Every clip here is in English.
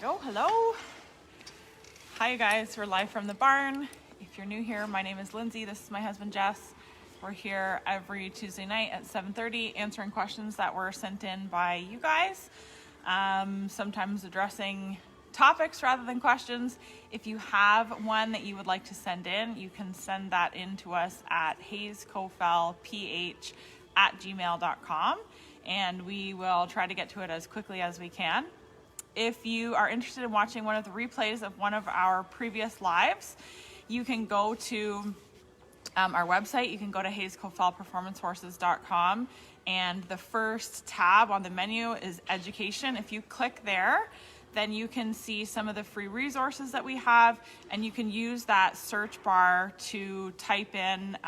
go. Hello. Hi, you guys. We're live from the barn. If you're new here, my name is Lindsay. This is my husband, Jess. We're here every Tuesday night at 7:30 answering questions that were sent in by you guys. Sometimes addressing topics rather than questions. If you have one that you would like to send in, you can send that in to us at hayescofellph@gmail.com, and we will try to get to it as quickly as we can. If you are interested in watching one of the replays of one of our previous lives, you can go to our website. You can go to hayescofellperformancehorses.com, and the first tab on the menu is education. If you click there, then you can see some of the free resources that we have, and you can use that search bar to type in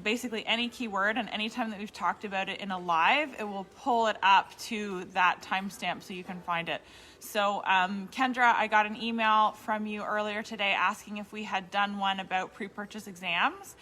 basically any keyword, and anytime that we've talked about it in a live, it will pull it up to that timestamp so you can find it. So Kendra, I got an email from you earlier today asking if we had done one about pre-purchase exams,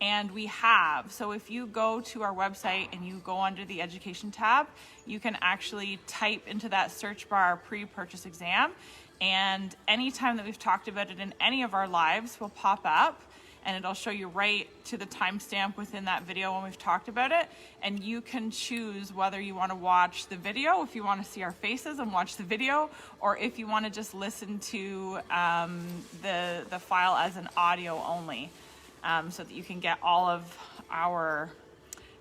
and we have. So if you go to our website and you go under the education tab, you can actually type into that search bar pre-purchase exam, and anytime that we've talked about it in any of our lives will pop up, and it'll show you right to the timestamp within that video when we've talked about it. And you can choose whether you want to watch the video, if you want to see our faces and watch the video, or if you want to just listen to the file as an audio only, so that you can get all of our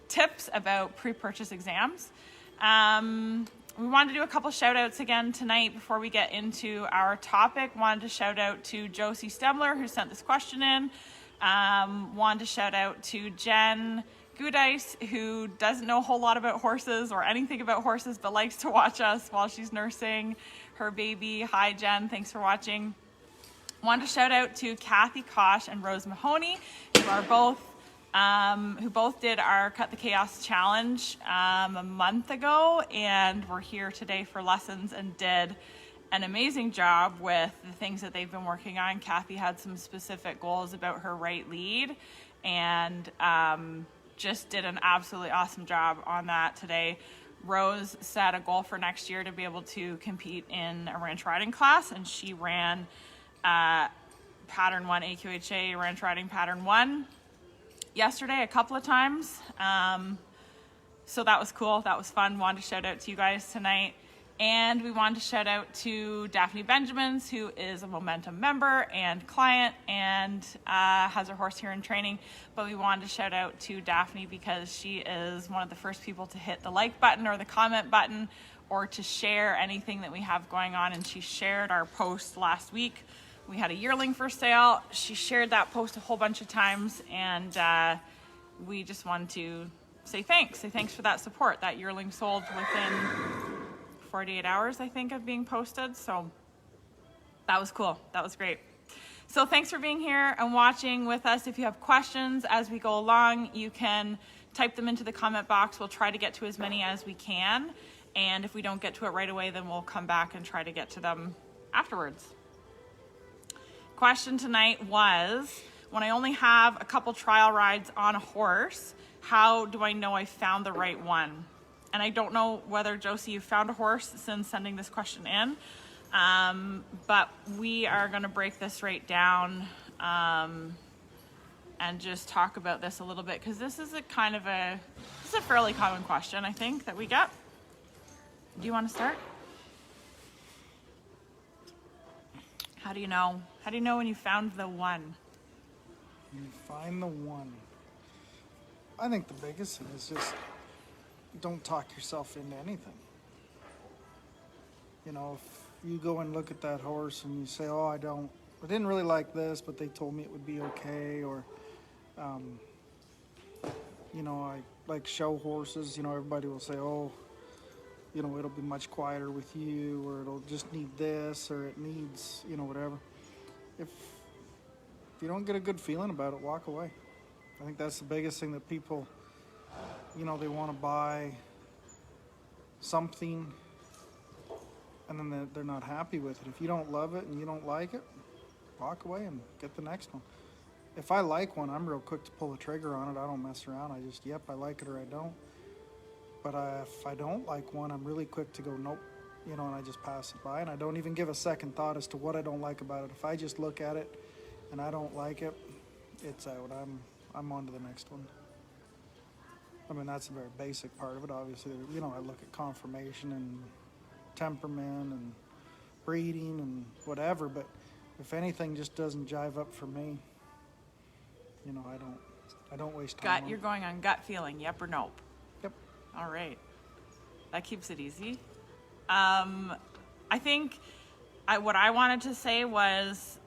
tips about pre-purchase exams. We wanted to do a couple shout outs again tonight before we get into our topic. Wanted to shout out to Josie Stemler, who sent this question in. Wanted to shout out to Jen Goodice, who doesn't know a whole lot about horses or anything about horses, but likes to watch us while she's nursing her baby. Hi, Jen. Thanks for watching. Wanted to shout out to Kathy Kosh and Rose Mahoney, who both did our Cut the Chaos Challenge a month ago, and were here today for lessons and did an amazing job with the things that they've been working on. Kathy had some specific goals about her right lead, and just did an absolutely awesome job on that today. Rose set a goal for next year to be able to compete in a ranch riding class, and she ran Pattern 1 AQHA Ranch Riding Pattern 1 yesterday a couple of times. So that was cool. That was fun. Wanted to shout out to you guys tonight. And we wanted to shout out to Daphne Benjamins, who is a Momentum member and client, and has her horse here in training. But we wanted to shout out to Daphne because she is one of the first people to hit the like button or the comment button, or to share anything that we have going on. And she shared our post last week. We had a yearling for sale. She shared that post a whole bunch of times, and we just wanted to say thanks. Say thanks for that support. That yearling sold within 48 hours, I think, of being posted. So that was cool. That was great. So thanks for being here and watching with us. If you have questions as we go along, you can type them into the comment box. We'll try to get to as many as we can. And if we don't get to it right away, then we'll come back and try to get to them afterwards. Question tonight was, when I only have a couple trial rides on a horse, how do I know I found the right one? And I don't know whether, Josie, you found a horse since sending this question in, but we are going to break this right down and just talk about this a little bit, because this is a fairly common question, I think, that we get. Do you want to start? How do you know? How do you know when you found the one? When you find the one, I think the biggest thing is just don't talk yourself into anything. You know, if you go and look at that horse and you say, oh, I didn't really like this, but they told me it would be okay, or you know, I like show horses, you know, everybody will say, oh, you know, it'll be much quieter with you, or it'll just need this, or it needs, you know, whatever. If you don't get a good feeling about it, walk away. I think that's the biggest thing, that people, you know, they want to buy something and then they're not happy with it. If you don't love it and you don't like it, walk away and get the next one. If I like one, I'm real quick to pull the trigger on it. I don't mess around. I just, yep, I like it or I don't. But if I don't like one, I'm really quick to go, nope, you know, and I just pass it by, and I don't even give a second thought as to what I don't like about it. If I just look at it and I don't like it, it's out. I'm on to the next one. I mean, that's a very basic part of it. Obviously, you know, I look at conformation and temperament and breeding and whatever, but if anything just doesn't jive up for me, you know, I don't waste time. You're going on gut feeling, yep or nope? Yep. All right. That keeps it easy. I think what I wanted to say was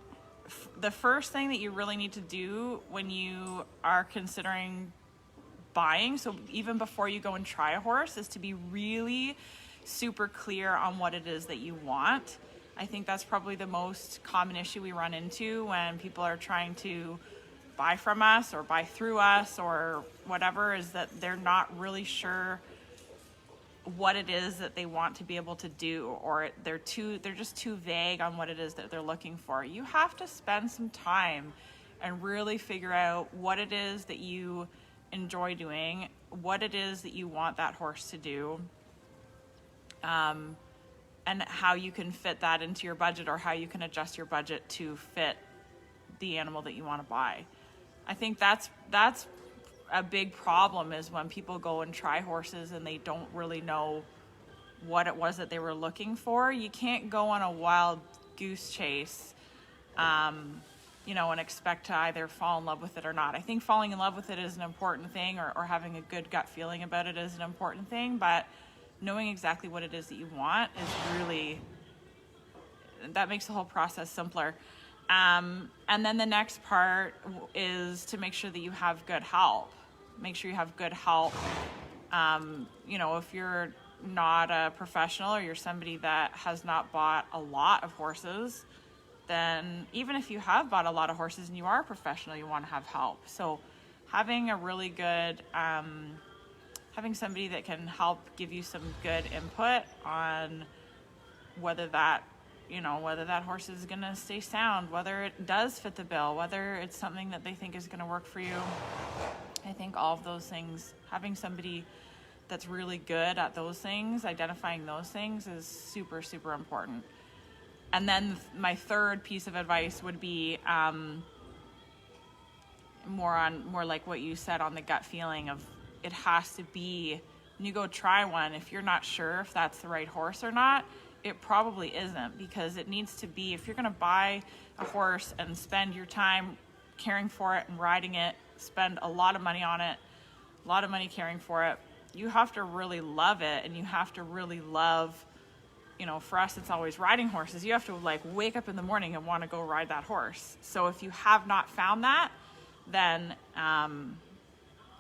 the first thing that you really need to do when you are considering buying, so even before you go and try a horse, is to be really super clear on what it is that you want. I think that's probably the most common issue we run into when people are trying to buy from us or buy through us or whatever, is that they're not really sure what it is that they want to be able to do, or they're just too vague on what it is that they're looking for. You have to spend some time and really figure out what it is that you enjoy doing, what it is that you want that horse to do, and how you can fit that into your budget, or how you can adjust your budget to fit the animal that you want to buy. I think that's a big problem, is when people go and try horses and they don't really know what it was that they were looking for. You can't go on a wild goose chase, you know, and expect to either fall in love with it or not. I think falling in love with it is an important thing, or having a good gut feeling about it is an important thing, but knowing exactly what it is that you want is really, that makes the whole process simpler. And then the next part is to make sure that you have good help. Make sure you have good help. You know, if you're not a professional, or you're somebody that has not bought a lot of horses, then even if you have bought a lot of horses and you are a professional, you want to have help. So having a really good, having somebody that can help give you some good input on whether that, you know, whether that horse is going to stay sound, whether it does fit the bill, whether it's something that they think is going to work for you. I think all of those things, having somebody that's really good at those things, identifying those things, is super, super important. And then my third piece of advice would be more like what you said on the gut feeling of, it has to be, when you go try one, if you're not sure if that's the right horse or not, it probably isn't, because it needs to be, if you're going to buy a horse and spend your time caring for it and riding it, spend a lot of money on it, a lot of money caring for it, you have to really love it, and you have to really love, you know, for us, it's always riding horses. You have to like wake up in the morning and want to go ride that horse. So if you have not found that, then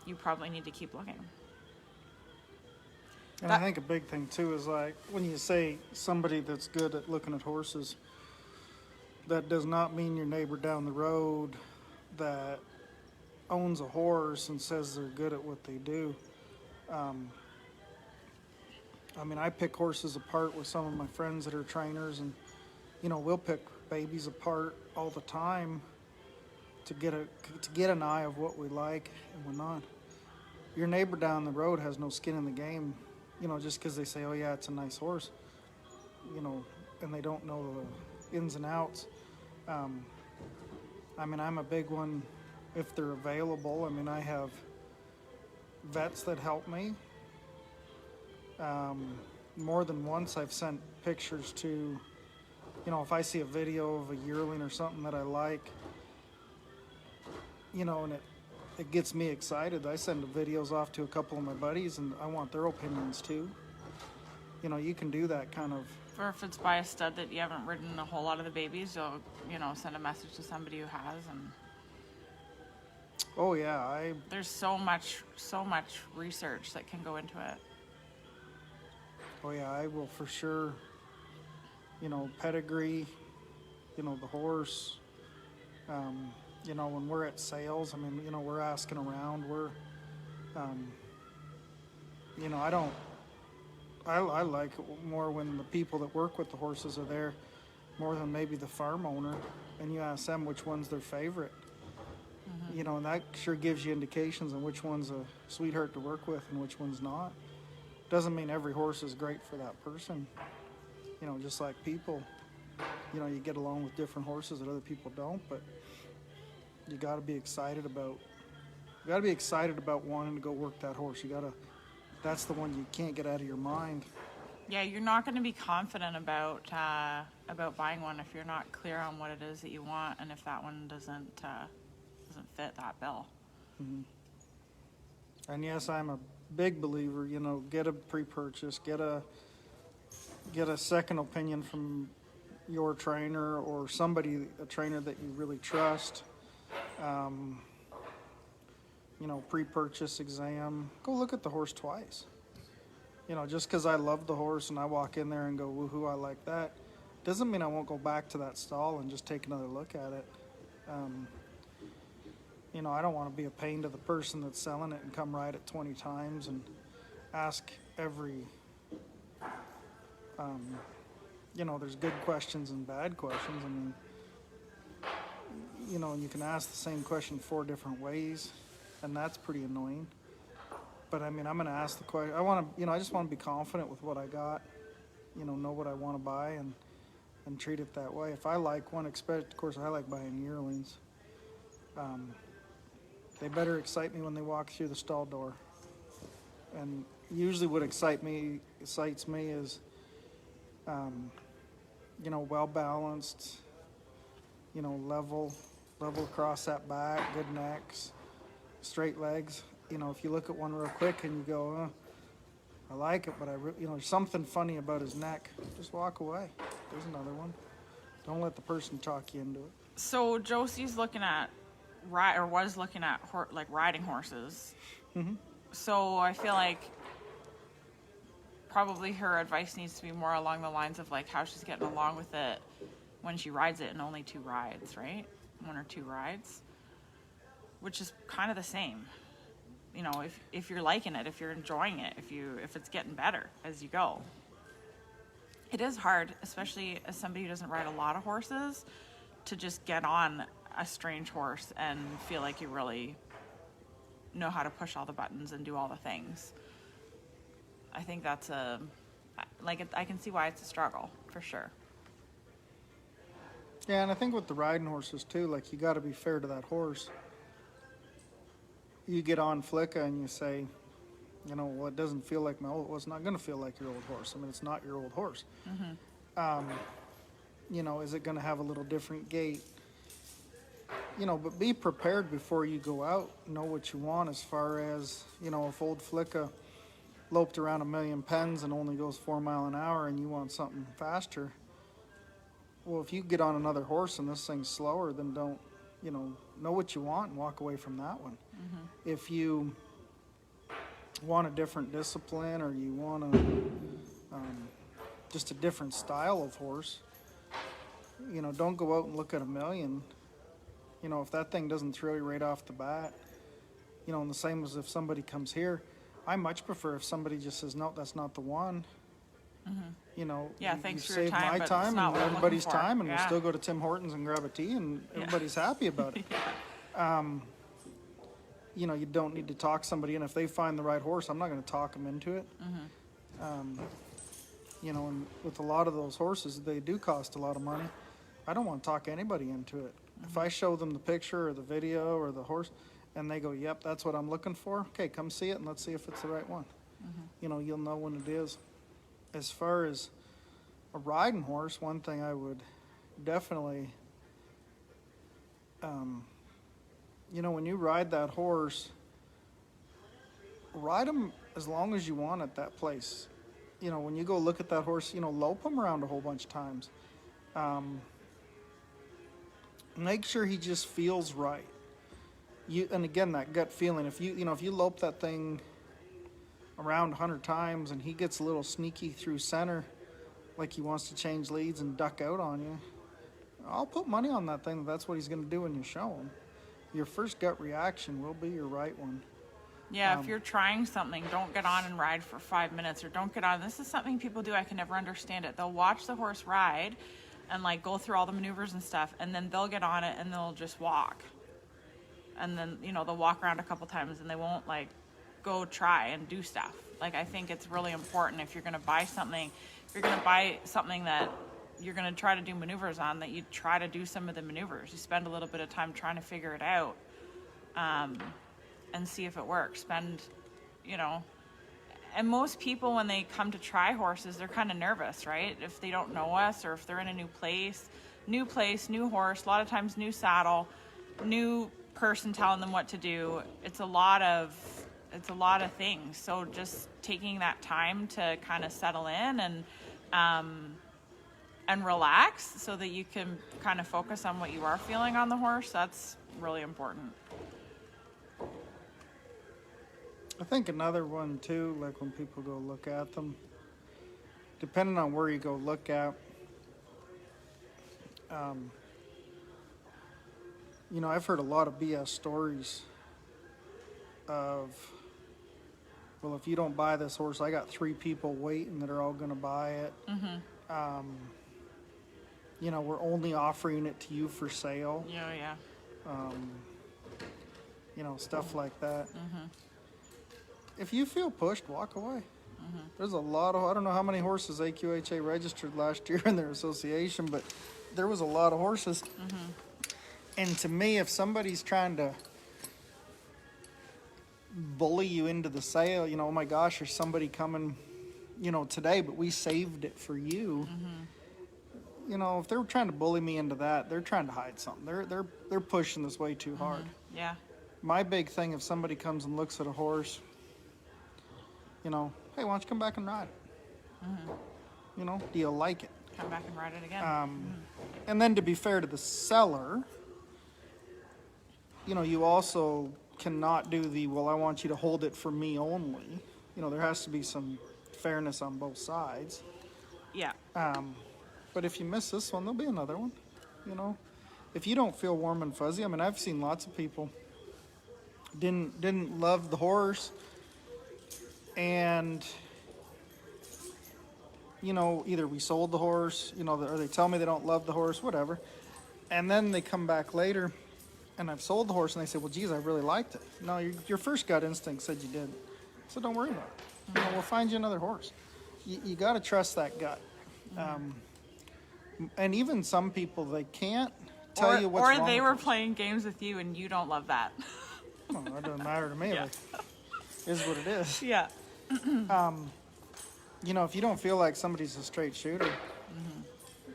you probably need to keep looking. And I think a big thing too is, like, when you say somebody that's good at looking at horses, that does not mean your neighbor down the road that owns a horse and says they're good at what they do. I mean, I pick horses apart with some of my friends that are trainers, and, you know, we'll pick babies apart all the time to get an eye of what we like and what not. Your neighbor down the road has no skin in the game, you know, just because they say, oh yeah, it's a nice horse, you know, and they don't know the ins and outs. I mean, I'm a big one if they're available. I mean, I have vets that help me. More than once I've sent pictures to, you know, if I see a video of a yearling or something that I like, you know, and it gets me excited, I send the videos off to a couple of my buddies, and I want their opinions too. You know, you can do that kind of. Or if it's by a stud that you haven't ridden a whole lot of the babies, you'll, you know, send a message to somebody who has. And oh yeah, there's so much research that can go into it. Oh yeah, I will for sure, you know, pedigree, you know, the horse. You know, when we're at sales, I mean, you know, we're asking around. We're, you know, I like it more when the people that work with the horses are there, more than maybe the farm owner, and you ask them which one's their favorite. Mm-hmm. You know, and that sure gives you indications on which one's a sweetheart to work with and which one's not. Doesn't mean every horse is great for that person. You know, just like people, you know, you get along with different horses that other people don't, but you got to be excited about. You got to be excited about wanting to go work that horse. You got to. That's the one you can't get out of your mind. Yeah, you're not going to be confident about buying one if you're not clear on what it is that you want, and if that one doesn't fit that bill. And yes, I'm a big believer. You know, get a pre-purchase, get a second opinion from your trainer or somebody, a trainer that you really trust. You know, pre-purchase exam. Go look at the horse twice. You know, just because I love the horse and I walk in there and go, woohoo, I like that, doesn't mean I won't go back to that stall and just take another look at it. You know, I don't want to be a pain to the person that's selling it and come ride it 20 times and ask every, you know, there's good questions and bad questions. I mean, you know, you can ask the same question 4 different ways, and that's pretty annoying. But I mean, I'm going to ask the question. I just want to be confident with what I got, you know what I want to buy and treat it that way. If I like one, of course, I like buying yearlings. They better excite me when they walk through the stall door. And usually what excites me is, you know, well balanced, you know, level across that back, good necks, straight legs. You know, if you look at one real quick and you go, I like it, but you know, there's something funny about his neck, just walk away. There's another one. Don't let the person talk you into it. So Josie's looking at was looking at riding horses. Mm-hmm. So I feel like probably her advice needs to be more along the lines of like how she's getting along with it when she rides it in only 2 rides, right? 1 or 2 rides, which is kind of the same. You know, if you're liking it, if you're enjoying it, if it's getting better as you go. It is hard, especially as somebody who doesn't ride a lot of horses, to just get on a strange horse and feel like you really know how to push all the buttons and do all the things. I think that's I can see why it's a struggle, for sure. Yeah, and I think with the riding horses too, like you got to be fair to that horse. You get on Flicka and you say, you know, well, it doesn't feel like my old. Well, it's not going to feel like your old horse. I mean, it's not your old horse. Mm-hmm. You know, is it going to have a little different gait? You know, but be prepared before you go out. Know what you want as far as, you know, if old Flicka loped around 1,000,000 pens and only goes 4 miles an hour and you want something faster. Well, if you get on another horse and this thing's slower, then don't, you know what you want and walk away from that one. Mm-hmm. If you want a different discipline or you want just a different style of horse, you know, don't go out and look at 1,000,000. You know, if that thing doesn't thrill you right off the bat, you know, and the same as if somebody comes here, I much prefer if somebody just says, no, that's not the one. Mm-hmm. You know, yeah, thanks you for your save time, my but time it's not and what I'm everybody's looking for. time, and Yeah. we'll still go to Tim Hortons and grab a tea, and everybody's happy about it. Yeah. You know, you don't need to talk somebody in. If they find the right horse, I'm not going to talk them into it. Mm-hmm. You know, and with a lot of those horses, they do cost a lot of money. I don't want to talk anybody into it. Mm-hmm. If I show them the picture or the video or the horse, and they go, yep, that's what I'm looking for, okay, come see it and let's see if it's the right one. Mm-hmm. You know, you'll know when it is. As far as a riding horse, one thing I would definitely, you know, when you ride that horse, ride him as long as you want at that place. You know, when you go look at that horse, you know, lope him around a whole bunch of times. Make sure he just feels right. And again, that gut feeling, if you lope that thing around 100 times and he gets a little sneaky through center, like he wants to change leads and duck out on you, I'll put money on that thing. That's what he's going to do when you show him. Your first gut reaction will be your right one. Yeah, if you're trying something, don't get on and ride for 5 minutes, or don't get on. This is something people do. I can never understand it. They'll watch the horse ride and like go through all the maneuvers and stuff, and then they'll get on it and they'll just walk. And then, you know, they'll walk around a couple times and they won't like go try and do stuff. Like, I think it's really important if you're going to buy something that you're going to try to do maneuvers on, that you try to do some of the maneuvers. You spend a little bit of time trying to figure it out, and see if it works. And most people, when they come to try horses, they're kind of nervous, right? If they don't know us, or if they're in a new place, new horse, a lot of times new saddle, new person telling them what to do. It's a lot of things. So just taking that time to kind of settle in and relax, so that you can kind of focus on what you are feeling on the horse, that's really important. I think another one too, like when people go look at them, depending on where you go look at, I've heard a lot of BS stories of, well, if you don't buy this horse, I got 3 people waiting that are all going to buy it. We're only offering it to you for sale. Yeah. Stuff like that. If you feel pushed, walk away. There's a lot of, I don't know how many horses AQHA registered last year in their association, but there was a lot of horses. And to me, if somebody's trying to bully you into the sale, oh my gosh, there's somebody coming, today, but we saved it for you. If they're trying to bully me into that, they're trying to hide something. They're pushing this way too hard. Yeah. My big thing, if somebody comes and looks at a horse, hey, why don't you come back and ride it? Do you like it? Come back and ride it again. And then, to be fair to the seller, you also cannot do I want you to hold it for me only. There has to be some fairness on both sides. Yeah. But if you miss this one, there'll be another one. If you don't feel warm and fuzzy, I've seen lots of people didn't love the horse, and either we sold the horse, or they tell me they don't love the horse, whatever, and then they come back later and I've sold the horse and they say, well, geez, I really liked it. No, your first gut instinct said you didn't, so don't worry about it. We'll find you another horse. You got to trust that gut. And even some people, they can't tell you what's wrong. Or they were playing games with you and you don't love that. Well, that doesn't matter to me. Yeah. Is what it is. Yeah. If you don't feel like somebody's a straight shooter,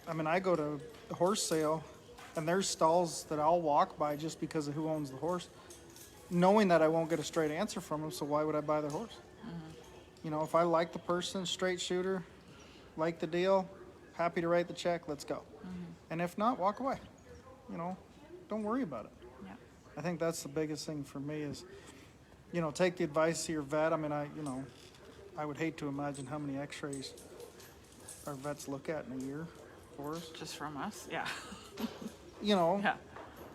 I go to a horse sale and there's stalls that I'll walk by just because of who owns the horse, knowing that I won't get a straight answer from them, so why would I buy their horse? If I like the person, straight shooter, like the deal, happy to write the check, let's go. And if not, walk away. Don't worry about it. Yeah. I think that's the biggest thing for me is, take the advice of your vet. I would hate to imagine how many x-rays our vets look at in a year for us. Just from us? Yeah. Yeah.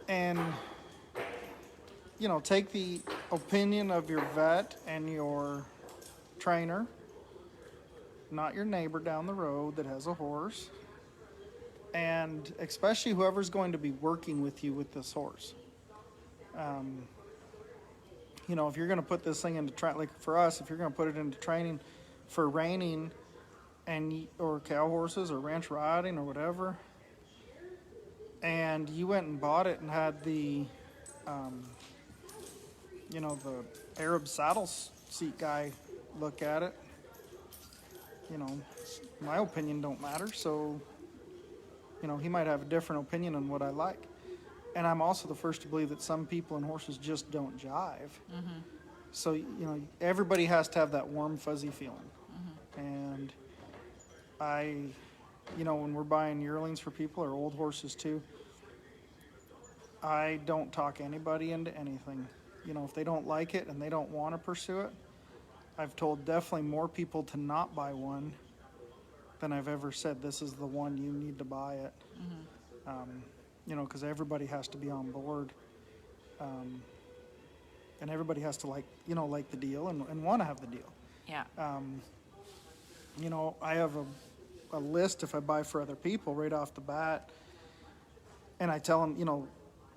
And, take the opinion of your vet and your trainer, not your neighbor down the road that has a horse, and especially whoever's going to be working with you with this horse. If you're going to put this thing into like for us, if you're going to put it into training for reining or cow horses or ranch riding or whatever, and you went and bought it and had the the Arab saddle seat guy look at it, my opinion don't matter. So, he might have a different opinion on what I like. And I'm also the first to believe that some people and horses just don't jive. So, everybody has to have that warm, fuzzy feeling. And when we're buying yearlings for people, or old horses too, I don't talk anybody into anything. If they don't like it and they don't want to pursue it, I've told definitely more people to not buy one than I've ever said, this is the one, you need to buy it. Because everybody has to be on board. And everybody has to like the deal and want to have the deal. Yeah. I have a list if I buy for other people right off the bat. And I tell them,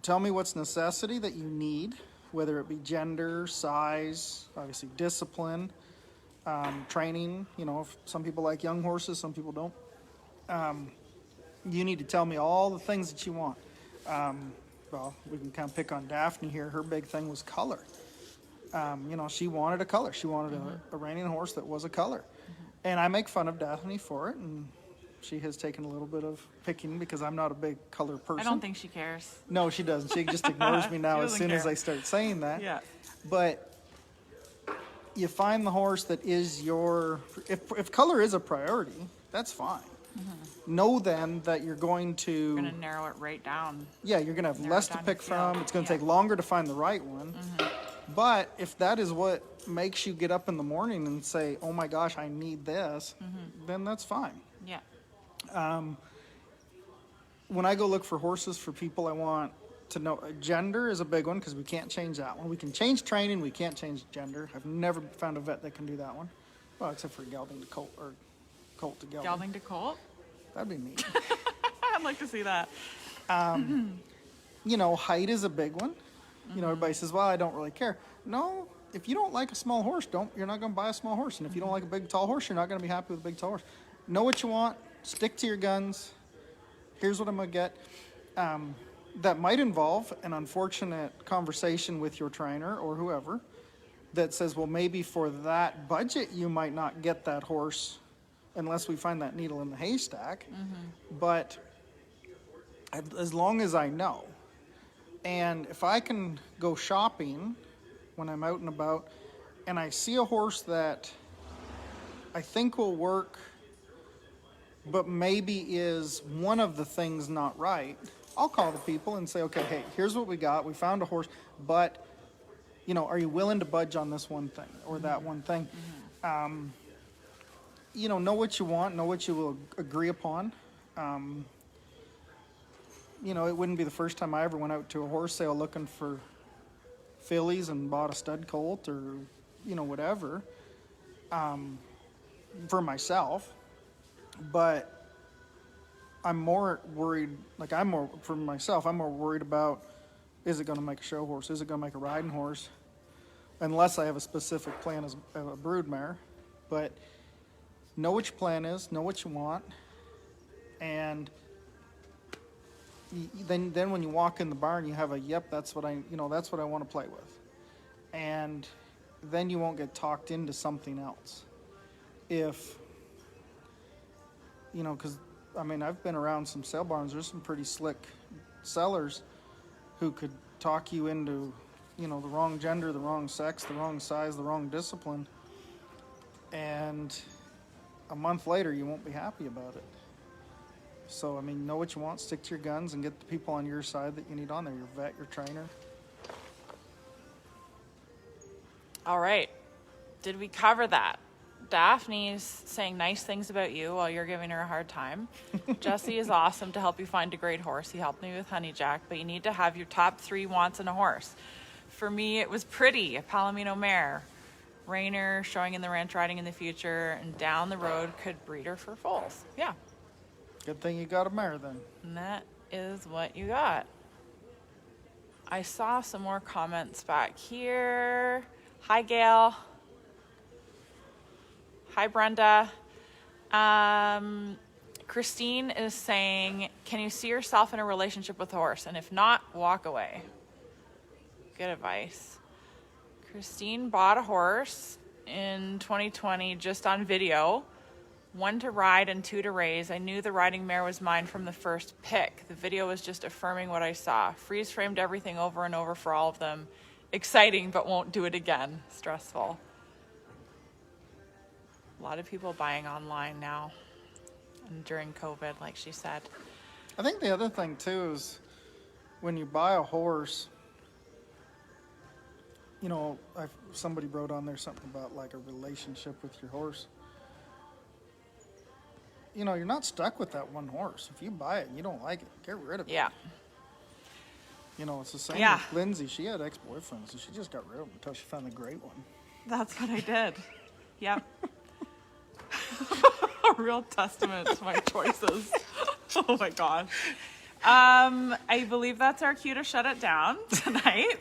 tell me what's necessity that you need, whether it be gender, size, obviously discipline, training, if some people like young horses, some people don't. You need to tell me all the things that you want. Well, we can kind of pick on Daphne here. Her big thing was color. She wanted a color. She wanted a reining horse that was a color. And I make fun of Daphne for it, and she has taken a little bit of picking because I'm not a big color person. I don't think she cares. No, she doesn't. She just ignores me now She as doesn't soon as care. I start saying that. Yeah. But you find the horse that is if color is a priority, that's fine. Know then that you're going to, You're going to narrow it right down. you're going to have narrow less it to down pick to field. from. It's going to Yeah. take longer to find the right one. But if that is what makes you get up in the morning and say, oh my gosh, I need this, then that's fine. Yeah. When I go look for horses for people, I want to know gender is a big one because we can't change that one. We can change training, we can't change gender. I've never found a vet that can do that one. Well, except for gelding to colt or colt to gelding. Gelding to colt? That'd be neat. I'd like to see that. Height is a big one. Everybody says, well, I don't really care. No, if you don't like a small horse, you're not going to buy a small horse. And if you don't like a big, tall horse, you're not going to be happy with a big, tall horse. Know what you want. Stick to your guns. Here's what I'm going to get. That might involve an unfortunate conversation with your trainer or whoever that says, well, maybe for that budget, you might not get that horse unless we find that needle in the haystack. But as long as I know, and if I can go shopping when I'm out and about and I see a horse that I think will work, but maybe is one of the things not right, I'll call the people and say, okay, hey, here's what we got. We found a horse, but, are you willing to budge on this one thing or that one thing? Know what you want, know what you will agree upon. It wouldn't be the first time I ever went out to a horse sale looking for fillies and bought a stud colt or, whatever, for myself. But I'm more worried, for myself, I'm more worried about, is it going to make a show horse? Is it going to make a riding horse? Unless I have a specific plan as a broodmare. But know what your plan is, know what you want, and then when you walk in the barn, you have that's what I want to play with. And then you won't get talked into something else. If, because, I've been around some sale barns. There's some pretty slick sellers who could talk you into, the wrong gender, the wrong sex, the wrong size, the wrong discipline. And a month later, you won't be happy about it. So, know what you want, stick to your guns, and get the people on your side that you need on there, your vet, your trainer. All right. Did we cover that? Daphne's saying nice things about you while you're giving her a hard time. Jesse is awesome to help you find a great horse. He helped me with Honey Jack, but you need to have your top 3 wants in a horse. For me, it was Pretty, a Palomino mare. Rainer, showing in the ranch riding in the future, and down the road could breed her for foals. Yeah. Good thing you got a mare then. And that is what you got. I saw some more comments back here. Hi, Gail. Hi, Brenda. Christine is saying, can you see yourself in a relationship with a horse? And if not, walk away. Good advice. Christine bought a horse in 2020 just on video. 1 to ride and 2 to raise. I knew the riding mare was mine from the first pick. The video was just affirming what I saw. Freeze framed everything over and over for all of them. Exciting, but won't do it again. Stressful. A lot of people buying online now and during COVID, like she said. I think the other thing too is when you buy a horse, somebody wrote on there something about like a relationship with your horse. You're not stuck with that one horse. If you buy it and you don't like it, get rid of it. Yeah. It's the same Yeah. with Lindsay. She had ex-boyfriends, and she just got rid of them until she found a great one. That's what I did. Yep. A real testament to my choices. Oh my God. I believe that's our cue to shut it down tonight.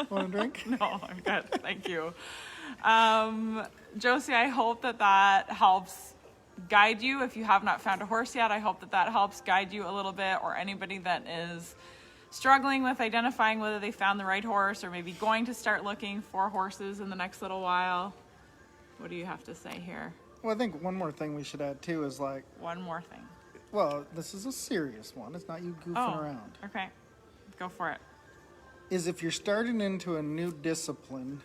Want a drink? No, I'm good. Thank you. Josie, I hope that helps guide you. If you have not found a horse yet, I hope that helps guide you a little bit, or anybody that is struggling with identifying whether they found the right horse or maybe going to start looking for horses in the next little while. What do you have to say here? Well, I think one more thing we should add too is like, One more thing. well, this is a serious one. It's not you goofing around. Okay. Go for it. Is if you're starting into a new discipline,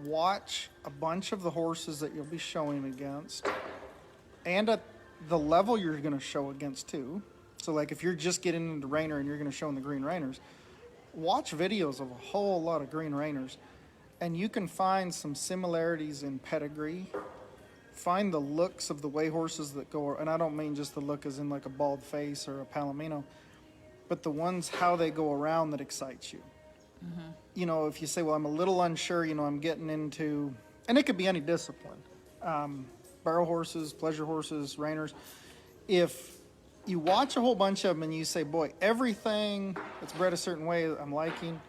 watch a bunch of the horses that you'll be showing against and at the level you're going to show against too. So like if you're just getting into Rainer and you're going to show in the Green Rainers, watch videos of a whole lot of Green Rainers and you can find some similarities in pedigree. Find the looks of the way horses that go, and I don't mean just the look as in like a bald face or a palomino, but the ones how they go around that excites you. Mm-hmm. You know, if you say, well, I'm a little unsure, you know, I'm getting into, and it could be any discipline, barrel horses, pleasure horses, reiners. If you watch a whole bunch of them and you say, boy, everything that's bred a certain way I'm liking,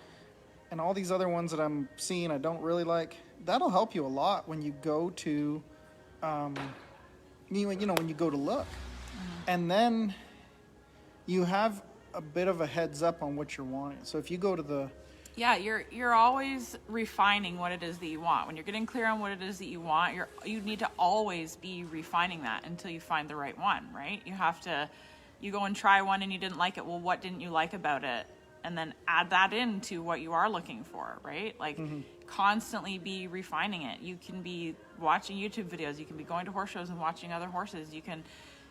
and all these other ones that I'm seeing I don't really like, that'll help you a lot when you go to, when you go to look. Mm-hmm. And then you have a bit of a heads up on what you're wanting. So if you go to the... Yeah, you're always refining what it is that you want. When you're getting clear on what it is that you want, you need to always be refining that until you find the right one, right? You go and try one and you didn't like it. Well, what didn't you like about it? And then add that into what you are looking for, right? Like constantly be refining it. You can be watching YouTube videos. You can be going to horse shows and watching other horses. You can,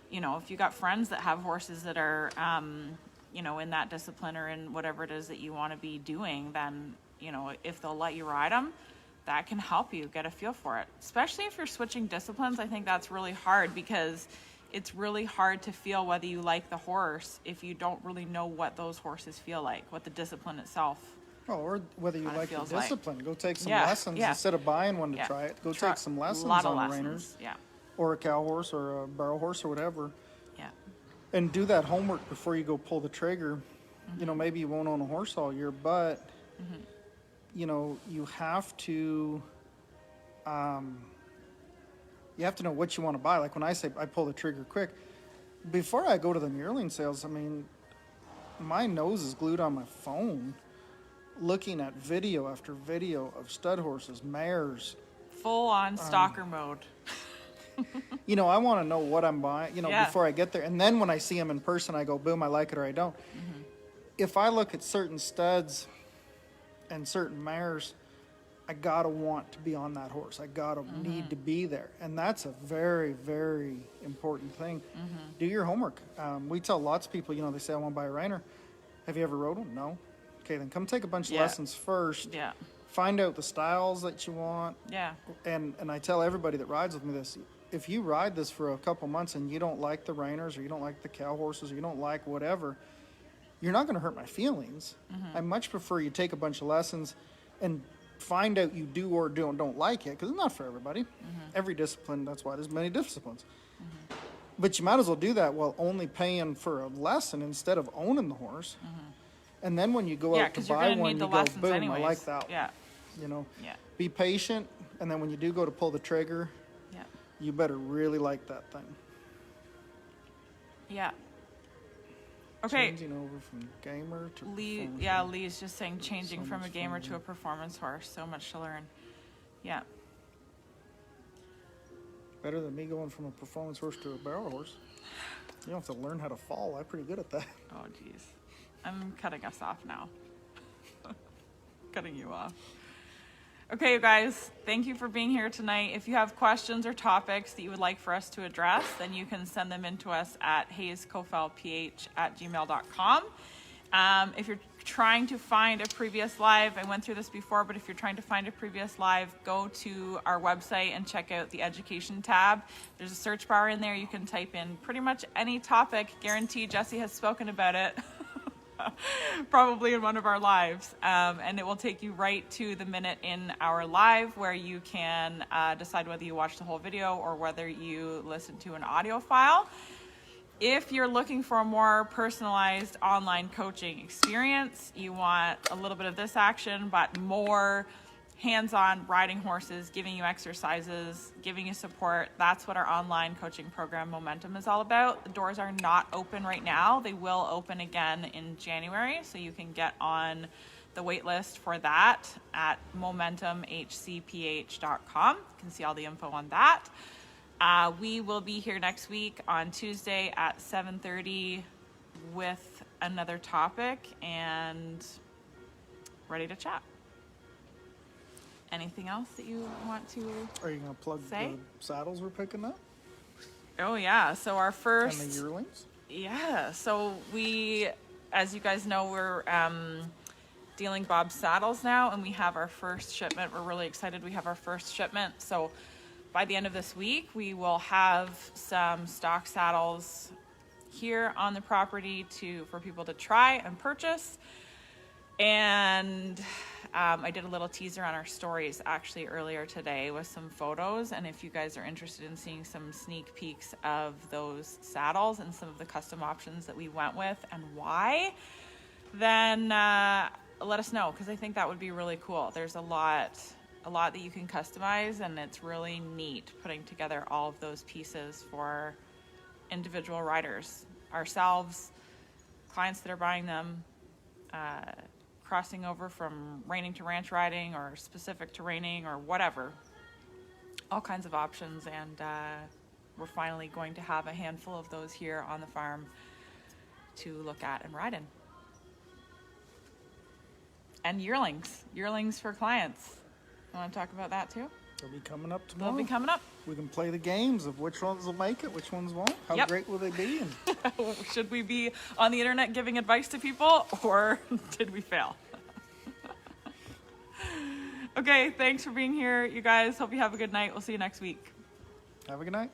if you got friends that have horses that are, in that discipline or in whatever it is that you want to be doing, then, if they'll let you ride them, that can help you get a feel for it. Especially if you're switching disciplines, I think that's really hard because it's really hard to feel whether you like the horse if you don't really know what those horses feel like, what the discipline itself. Oh, or whether you like the discipline. Like. Go take some lessons instead of buying one to try it. Go take some lessons on reiners. Yeah. Or a cow horse or a barrel horse or whatever. Yeah. And do that homework before you go pull the trigger. Mm-hmm. Maybe you won't own a horse all year, but, you have to... you have to know what you want to buy. Like when I say I pull the trigger quick, before I go to the yearling sales, my nose is glued on my phone looking at video after video of stud horses, mares. Full on stalker mode. I want to know what I'm buying, before I get there. And then when I see them in person, I go, boom, I like it or I don't. Mm-hmm. If I look at certain studs and certain mares, I gotta want to be on that horse. I gotta need to be there, and that's a very, very important thing. Mm-hmm. Do your homework. We tell lots of people, they say I want to buy a reiner. Have you ever rode one? No. Okay, then come take a bunch of lessons first. Yeah. Find out the styles that you want. Yeah. And I tell everybody that rides with me this: if you ride this for a couple months and you don't like the reiners, or you don't like the cow horses, or you don't like whatever, you're not going to hurt my feelings. Mm-hmm. I much prefer you take a bunch of lessons and find out you do or don't like it, because it's not for everybody. Mm-hmm. Every discipline, that's why there's many disciplines. Mm-hmm. But you might as well do that while only paying for a lesson instead of owning the horse. Mm-hmm. And then when you go out to buy one, you go, boom, anyways. I like that one. Be patient, and then when you do go to pull the trigger, you better really like that thing. Yeah. Okay. Changing over from gamer to Lee. Yeah, Lee's just saying changing from a gamer to a performance horse. So much to learn. Yeah. Better than me going from a performance horse to a barrel horse. You don't have to learn how to fall. I'm pretty good at that. Oh, geez. I'm cutting us off now. Cutting you off. Okay, you guys, thank you for being here tonight. If you have questions or topics that you would like for us to address, then you can send them in to us at hayeskofellph@gmail.com. If you're trying to find a previous live, I went through this before, but if you're trying to find a previous live, go to our website and check out the education tab. There's a search bar in there. You can type in pretty much any topic. Guaranteed Jesse has spoken about it. Probably in one of our lives, and it will take you right to the minute in our live where you can decide whether you watch the whole video or whether you listen to an audio file. If you're looking for a more personalized online coaching experience, you want a little bit of this action but more hands-on riding horses, giving you exercises, giving you support. That's what our online coaching program Momentum is all about. The doors are not open right now. They will open again in January, so you can get on the wait list for that at momentumhcph.com. You can see all the info on that. We will be here next week on Tuesday at 7:30 with another topic and ready to chat. Anything else that you want to Are you going to plug say? the saddles we're picking up Oh yeah, so our and first the yearlings? Yeah, so we, as you guys know, we're dealing Bob's saddles now, and we have our first shipment. We're really excited. We have our first shipment. So by the end of this week, we will have some stock saddles here on the property for people to try and purchase. And I did a little teaser on our stories actually earlier today with some photos. And if you guys are interested in seeing some sneak peeks of those saddles and some of the custom options that we went with and why, then let us know, because I think that would be really cool. There's a lot that you can customize, and it's really neat putting together all of those pieces for individual riders, ourselves, clients that are buying them, crossing over from reining to ranch riding or specific to reining or whatever. All kinds of options, and we're finally going to have a handful of those here on the farm to look at and ride in. And yearlings for clients. You want to talk about that too? They'll be coming up tomorrow. They'll be coming up. We can play the games of which ones will make it, which ones won't. How Yep. great will they be? And Should we be on the internet giving advice to people, or did we fail? Okay, thanks for being here, you guys. Hope you have a good night. We'll see you next week. have a good night.